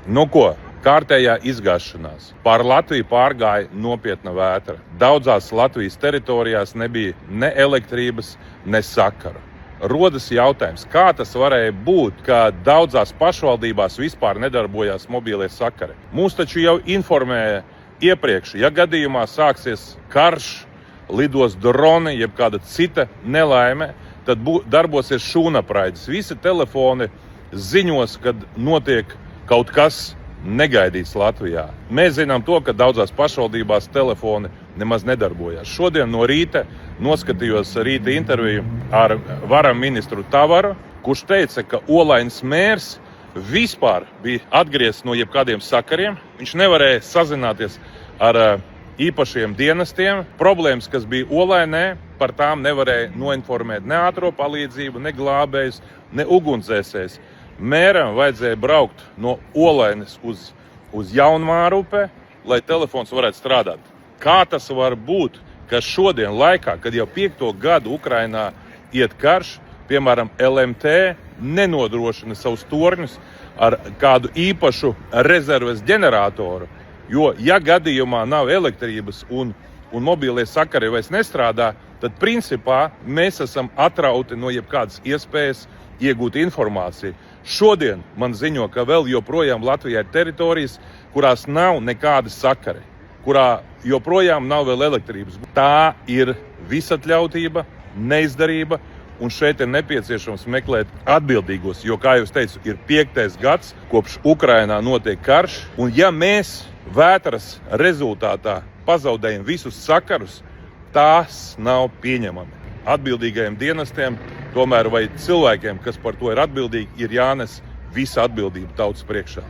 Nu ko? Kārtējā izgāšanās. Pār Latviju pārgāja nopietna vētra. Daudzās Latvijas teritorijās nebija ne elektrības, ne sakara. Rodas jautājums, kā tas varēja būt, ka daudzās pašvaldībās vispār nedarbojās mobilie sakari. Mūs taču jau informēja iepriekš, ja gadījumā sāksies karš, lidos droni, jeb kāda cita nelaime, tad darbosies šūnapraidis. Visi telefoni ziņos, kad notiek kaut kas negaidīts Latvijā. Mēs zinām to, ka daudzās pašvaldībās telefoni nemaz nedarbojās. Šodien no rīta noskatījos rīta interviju ar varam ministru Tavaru, kurš teica, ka Olainas mērs vispār bija atgriezts no jebkādiem sakariem. Viņš nevarēja sazināties ar īpašiem dienestiem. Problēmas, kas bija Olainē, par tām nevarēja noinformēt ne ātro palīdzību, ne glābējus, ne ugunsdzēsējus. Mēram vajadzēja braukt no Olainas uz Jaunmārupe, lai telefons varētu strādāt. Kā tas var būt, ka šodien laikā, kad jau 5. gadu Ukrainā iet karš, piemēram, LMT nenodrošina savus torņus ar kādu īpašu rezerves ģeneratoru, jo ja gadījumā nav elektrības un mobilie sakari vairs nestrādā, tad principā mēs esam atrauti no jebkādas iespējas iegūt informāciju. Šodien man ziņo, ka vēl joprojām Latvijā ir teritorijas, kurās nav nekāda sakari, kurā joprojām nav vēl elektrības. Tā ir visatļautība, neizdarība, un šeit ir nepieciešams meklēt atbildīgos, jo, kā jau teicu, ir 5. gads, kopš Ukrainā notiek karš, un ja mēs vētras rezultātā pazaudējam visus sakarus, tās nav pieņemami. Atbildīgajiem dienestiem, tomēr vai cilvēkiem, kas par to ir atbildīgi, ir jānes visa atbildība tautas priekšā.